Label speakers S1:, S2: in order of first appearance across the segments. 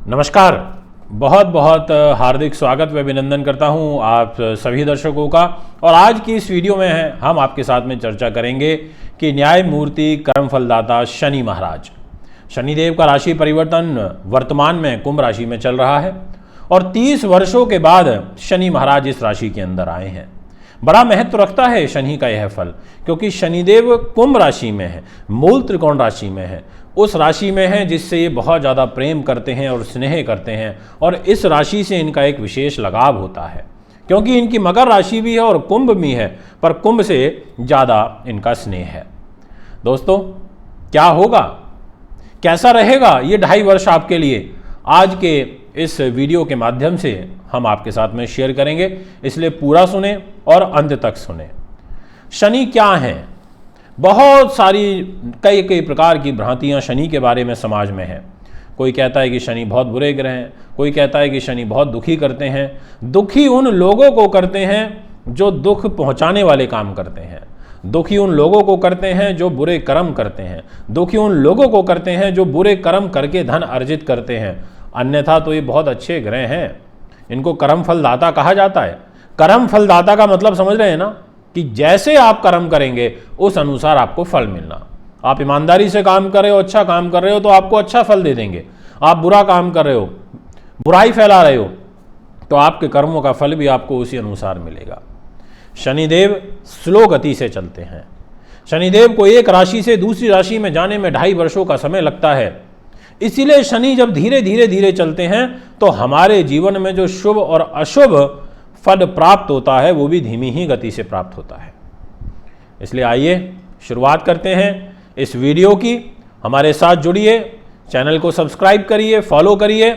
S1: नमस्कार। बहुत बहुत हार्दिक स्वागत व अभिनंदन करता हूं आप सभी दर्शकों का। और आज की इस वीडियो में हम आपके साथ में चर्चा करेंगे कि न्यायमूर्ति कर्मफलदाता शनि महाराज, शनिदेव का राशि परिवर्तन वर्तमान में कुंभ राशि में चल रहा है और 30 वर्षों के बाद शनि महाराज इस राशि के अंदर आए हैं। बड़ा महत्व रखता है शनि का यह फल, क्योंकि शनिदेव कुंभ राशि में है, मूल त्रिकोण राशि में है, उस राशि में है जिससे ये बहुत ज़्यादा प्रेम करते हैं और स्नेह करते हैं। और इस राशि से इनका एक विशेष लगाव होता है, क्योंकि इनकी मकर राशि भी है और कुंभ भी है, पर कुंभ से ज़्यादा इनका स्नेह है। दोस्तों, क्या होगा, कैसा रहेगा ये 2.5 वर्ष आपके लिए, आज के इस वीडियो के माध्यम से हम आपके साथ में शेयर करेंगे, इसलिए पूरा सुने और अंत तक सुने। शनि क्या हैं? बहुत सारी कई प्रकार की भ्रांतियां शनि के बारे में समाज में हैं। कोई कहता है कि शनि बहुत बुरे ग्रह हैं, कोई कहता है कि शनि बहुत दुखी करते हैं। दुखी उन लोगों को करते हैं जो दुख पहुंचाने वाले काम करते हैं, दुखी उन लोगों को करते हैं जो बुरे कर्म करते हैं, दुखी उन लोगों को करते हैं जो बुरे कर्म करके धन अर्जित करते हैं। अन्यथा तो ये बहुत अच्छे ग्रह हैं, इनको कर्म फलदाता कहा जाता है। कर्म फलदाता का मतलब समझ रहे हैं ना, कि जैसे आप कर्म करेंगे उस अनुसार आपको फल मिलना। आप ईमानदारी से काम कर रहे हो, अच्छा काम कर रहे हो तो आपको अच्छा फल दे देंगे। आप बुरा काम कर रहे हो, बुराई फैला रहे हो, तो आपके कर्मों का फल भी आपको उसी अनुसार मिलेगा। शनिदेव स्लो गति से चलते हैं। शनिदेव को एक राशि से दूसरी राशि में जाने में 2.5 वर्षों का समय लगता है। इसीलिए शनि जब धीरे धीरे चलते हैं तो हमारे जीवन में जो शुभ और अशुभ फल प्राप्त होता है वो भी धीमी ही गति से प्राप्त होता है। इसलिए आइए शुरुआत करते हैं इस वीडियो की। हमारे साथ जुड़िए, चैनल को सब्सक्राइब करिए, फॉलो करिए।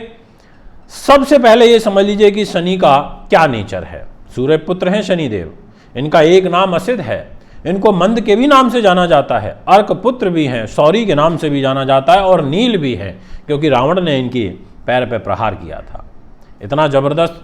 S1: सबसे पहले ये समझ लीजिए कि शनि का क्या नेचर है। सूर्य पुत्र हैं शनिदेव, इनका एक नाम असिध है, इनको मंद के भी नाम से जाना जाता है, अर्क पुत्र भी हैं, सौरी के नाम से भी जाना जाता है, और नील भी हैं, क्योंकि रावण ने इनकी पैर पे प्रहार किया था। इतना जबरदस्त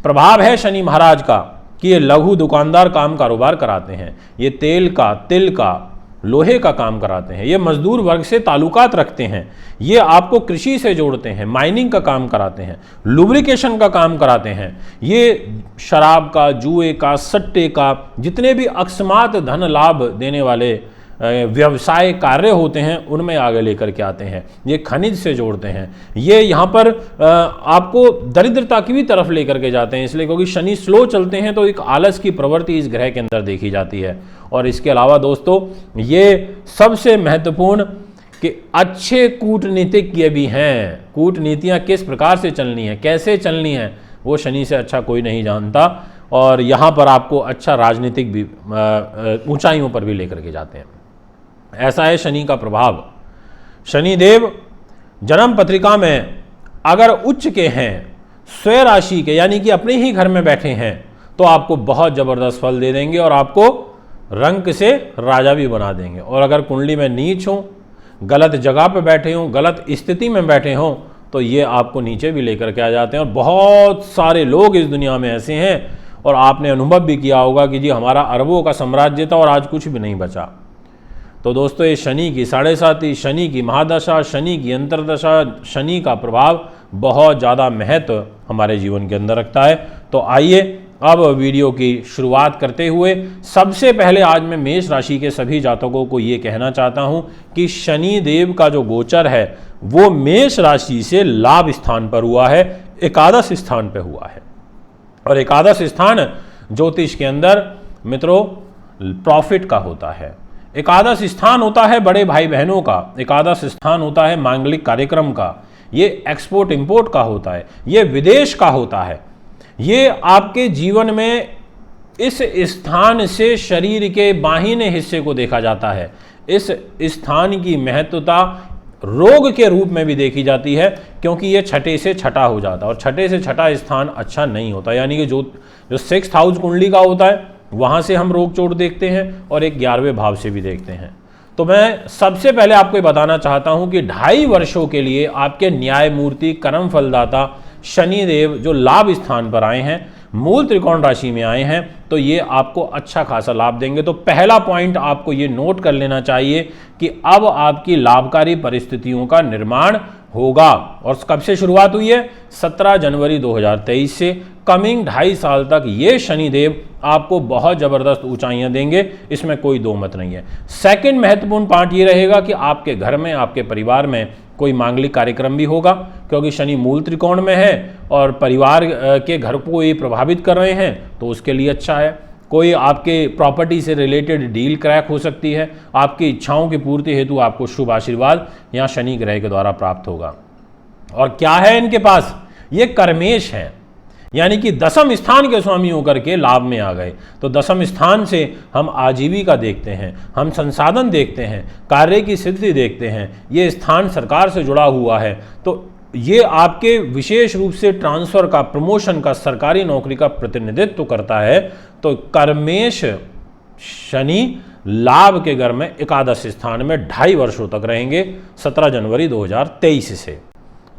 S1: प्रभाव है शनि महाराज का कि ये लघु दुकानदार काम कारोबार कराते हैं, ये तेल का, तिल का, लोहे का काम कराते हैं, ये मजदूर वर्ग से ताल्लुकात रखते हैं, ये आपको कृषि से जोड़ते हैं, माइनिंग का काम कराते हैं, लुब्रिकेशन का काम कराते हैं, ये शराब का, जुए का, सट्टे का, जितने भी अकस्मात धन लाभ देने वाले व्यवसाय कार्य होते हैं उनमें आगे लेकर के आते हैं। ये खनिज से जोड़ते हैं, ये यहाँ पर आपको दरिद्रता की भी तरफ लेकर के जाते हैं, इसलिए क्योंकि शनि स्लो चलते हैं तो एक आलस की प्रवृत्ति इस ग्रह के अंदर देखी जाती है। और इसके अलावा दोस्तों, ये सबसे महत्वपूर्ण कि अच्छे कूटनीतिज्ञ भी हैं। कूटनीतियाँ किस प्रकार से चलनी है, कैसे चलनी है, वो शनि से अच्छा कोई नहीं जानता। और यहाँ पर आपको अच्छा राजनीतिक भी ऊंचाइयों पर भी लेकर के जाते हैं। ऐसा है शनि का प्रभाव। शनिदेव जन्म पत्रिका में अगर उच्च के हैं, स्वयं राशि के, यानी कि अपने ही घर में बैठे हैं, तो आपको बहुत जबरदस्त फल दे देंगे और आपको रंक से राजा भी बना देंगे। और अगर कुंडली में नीच हो, गलत जगह पर बैठे हों, गलत स्थिति में बैठे हों, तो ये आपको नीचे भी लेकर के आ जाते हैं। और बहुत सारे लोग इस दुनिया में ऐसे हैं, और आपने अनुभव भी किया होगा कि जी हमारा अरबों का साम्राज्य था और आज कुछ भी नहीं बचा। तो दोस्तों, ये शनि की 7.5, शनि की महादशा, शनि की अंतर्दशा, शनि का प्रभाव बहुत ज़्यादा महत्व हमारे जीवन के अंदर रखता है। तो आइए अब वीडियो की शुरुआत करते हुए सबसे पहले आज मैं मेष राशि के सभी जातकों को ये कहना चाहता हूँ कि शनि देव का जो गोचर है वो मेष राशि से लाभ स्थान पर हुआ है, एकादश स्थान पर हुआ है। और एकादश स्थान ज्योतिष के अंदर मित्रों प्रॉफिट का होता है। एकादश स्थान होता है बड़े भाई बहनों का, एकादश स्थान होता है मांगलिक कार्यक्रम का, ये एक्सपोर्ट इंपोर्ट का होता है, ये विदेश का होता है। ये आपके जीवन में इस स्थान से शरीर के बाहिने हिस्से को देखा जाता है। इस स्थान की महत्वता रोग के रूप में भी देखी जाती है, क्योंकि ये छठे से छठा हो जाता है, और छठे से छठा स्थान अच्छा नहीं होता। यानी कि जो 6th हाउस कुंडली का होता है वहाँ से हम रोग चोट देखते हैं, और एक 11वें भाव से भी देखते हैं। तो मैं सबसे पहले आपको बताना चाहता हूँ कि 2.5 वर्षों के लिए आपके न्यायमूर्ति कर्म फलदाता शनिदेव जो लाभ स्थान पर आए हैं, मूल त्रिकोण राशि में आए हैं, तो ये आपको अच्छा खासा लाभ देंगे। तो पहला पॉइंट आपको ये नोट कर लेना चाहिए कि अब आपकी लाभकारी परिस्थितियों का निर्माण होगा। और कब से शुरुआत हुई है? 17 जनवरी 2023 से। कमिंग 2.5 साल तक ये शनिदेव आपको बहुत ज़बरदस्त ऊंचाइयां देंगे, इसमें कोई दो मत नहीं है। सेकंड महत्वपूर्ण पार्ट ये रहेगा कि आपके घर में, आपके परिवार में कोई मांगलिक कार्यक्रम भी होगा, क्योंकि शनि मूल त्रिकोण में है और परिवार के घर को ये प्रभावित कर रहे हैं, तो उसके लिए अच्छा है। कोई आपके प्रॉपर्टी से रिलेटेड डील क्रैक हो सकती है। आपकी इच्छाओं की पूर्ति हेतु आपको शुभ आशीर्वाद यहाँ शनि ग्रह के द्वारा प्राप्त होगा। और क्या है इनके पास? ये कर्मेश है, यानी कि दसम स्थान के स्वामी होकर के लाभ में आ गए। तो दसम स्थान से हम आजीविका देखते हैं, हम संसाधन देखते हैं, कार्य की सिद्धि देखते हैं। ये स्थान सरकार से जुड़ा हुआ है, तो ये आपके विशेष रूप से ट्रांसफर का, प्रमोशन का, सरकारी नौकरी का प्रतिनिधित्व करता है। तो कर्मेश शनि लाभ के घर में एकादश स्थान में 2.5 वर्षों तक रहेंगे, 17 जनवरी 2023 से।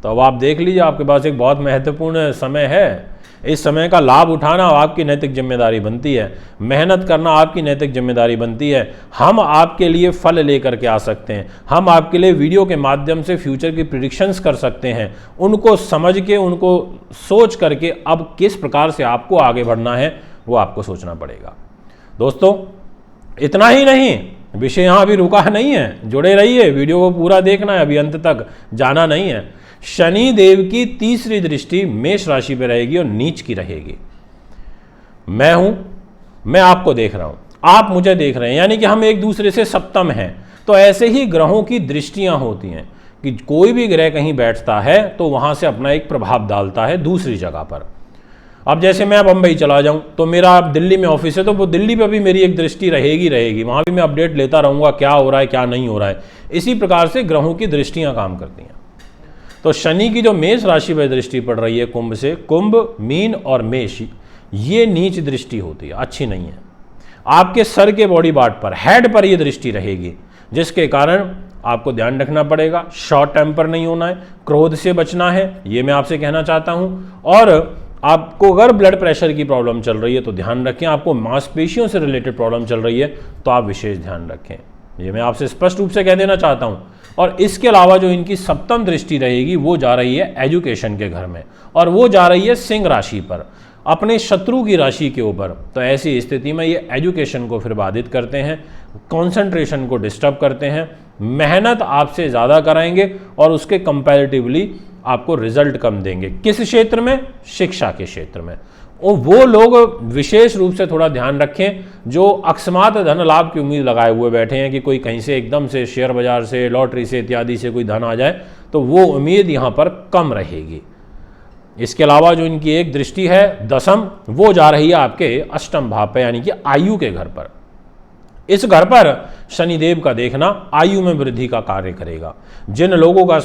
S1: तो अब आप देख लीजिए, आपके पास एक बहुत महत्वपूर्ण समय है। इस समय का लाभ उठाना आपकी नैतिक जिम्मेदारी बनती है, मेहनत करना आपकी नैतिक जिम्मेदारी बनती है। हम आपके लिए फल लेकर के आ सकते हैं, हम आपके लिए वीडियो के माध्यम से फ्यूचर की प्रिडिक्शंस कर सकते हैं। उनको समझ के, उनको सोच करके अब किस प्रकार से आपको आगे बढ़ना है वो आपको सोचना पड़ेगा। दोस्तों, इतना ही नहीं, विषय यहाँ अभी रुका नहीं है, जुड़े रहिए, वीडियो को पूरा देखना है, अभी अंत तक जाना नहीं है। शनि देव की तीसरी दृष्टि मेष राशि पे रहेगी और नीच की रहेगी। मैं हूं, मैं आपको देख रहा हूं, आप मुझे देख रहे हैं, यानी कि हम एक दूसरे से सप्तम हैं। तो ऐसे ही ग्रहों की दृष्टियां होती हैं कि कोई भी ग्रह कहीं बैठता है तो वहां से अपना एक प्रभाव डालता है दूसरी जगह पर। अब जैसे मैं बंबई चला जाऊं तो मेरा अब दिल्ली में ऑफिस है, तो वो दिल्ली पे भी मेरी एक दृष्टि रहेगी, वहां भी मैं अपडेट लेता रहूंगा क्या हो रहा है क्या नहीं हो रहा है। इसी प्रकार से ग्रहों की दृष्टियां काम करती हैं। तो शनि की जो मेष राशि पर दृष्टि पड़ रही है कुंभ से, कुंभ, मीन और मेष, ये नीच दृष्टि होती है, अच्छी नहीं है। आपके सर के बॉडी पार्ट पर, हेड पर ये दृष्टि रहेगी, जिसके कारण आपको ध्यान रखना पड़ेगा। शॉर्ट टेम्पर नहीं होना है, क्रोध से बचना है, ये मैं आपसे कहना चाहता हूं। और आपको अगर ब्लड प्रेशर की प्रॉब्लम चल रही है तो ध्यान रखें, आपको मांसपेशियों से रिलेटेड प्रॉब्लम चल रही है तो आप विशेष ध्यान रखें, ये मैं आपसे स्पष्ट रूप से कह देना चाहता हूं। और इसके अलावा जो इनकी सप्तम दृष्टि रहेगी वो जा रही है एजुकेशन के घर में, और वो जा रही है सिंह राशि पर, अपने शत्रु की राशि के ऊपर। तो ऐसी स्थिति में ये एजुकेशन को फिर बाधित करते हैं, कंसंट्रेशन को डिस्टर्ब करते हैं, मेहनत आपसे ज़्यादा कराएंगे और उसके कंपैरेटिवली आपको रिजल्ट कम देंगे। किस क्षेत्र में? शिक्षा के क्षेत्र में। और वो लोग विशेष रूप से थोड़ा ध्यान रखें जो अकस्मात धन लाभ की उम्मीद लगाए हुए बैठे हैं कि कोई कहीं से एकदम से शेयर बाजार से, लॉटरी से इत्यादि से कोई धन आ जाए, तो वो उम्मीद यहाँ पर कम रहेगी। इसके अलावा जो इनकी एक दृष्टि है दसम, वो जा रही है आपके अष्टम भाव पर, यानी कि आयु के घर पर। इस घर पर शनिदेव का देखना आयु में वृद्धि का कार्य करेगा। जिन लोगों का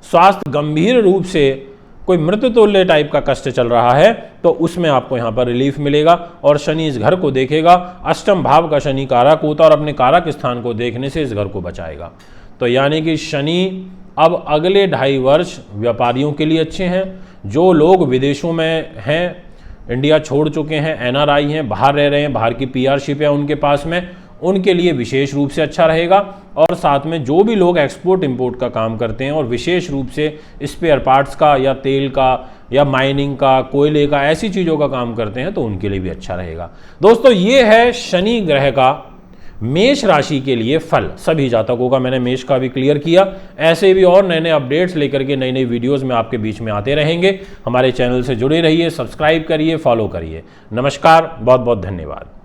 S1: स्वास्थ्य गंभीर रूप से कोई मृत्युतुल्य टाइप का कष्ट चल रहा है तो उसमें आपको यहाँ पर रिलीफ मिलेगा। और शनि इस घर को देखेगा, अष्टम भाव का शनि कारक होता है और अपने कारक स्थान को देखने से इस घर को बचाएगा। तो यानी कि शनि अब अगले 2.5 वर्ष व्यापारियों के लिए अच्छे हैं। जो लोग विदेशों में हैं, इंडिया छोड़ चुके हैं, NRI हैं, बाहर रह रहे हैं, बाहर की PR-शिप है उनके पास में, उनके लिए विशेष रूप से अच्छा रहेगा। और साथ में जो भी लोग एक्सपोर्ट इंपोर्ट का काम करते हैं और विशेष रूप से स्पेयर पार्ट्स का या तेल का या माइनिंग का, कोयले का, ऐसी चीज़ों का काम करते हैं तो उनके लिए भी अच्छा रहेगा। दोस्तों, ये है शनि ग्रह का मेष राशि के लिए फल। सभी जातकों का मैंने मेष का भी क्लियर किया। ऐसे भी और नए नए अपडेट्स लेकर के नई नई वीडियोस में आपके बीच में आते रहेंगे। हमारे चैनल से जुड़े रहिए, सब्सक्राइब करिए, फॉलो करिए। नमस्कार, बहुत बहुत धन्यवाद।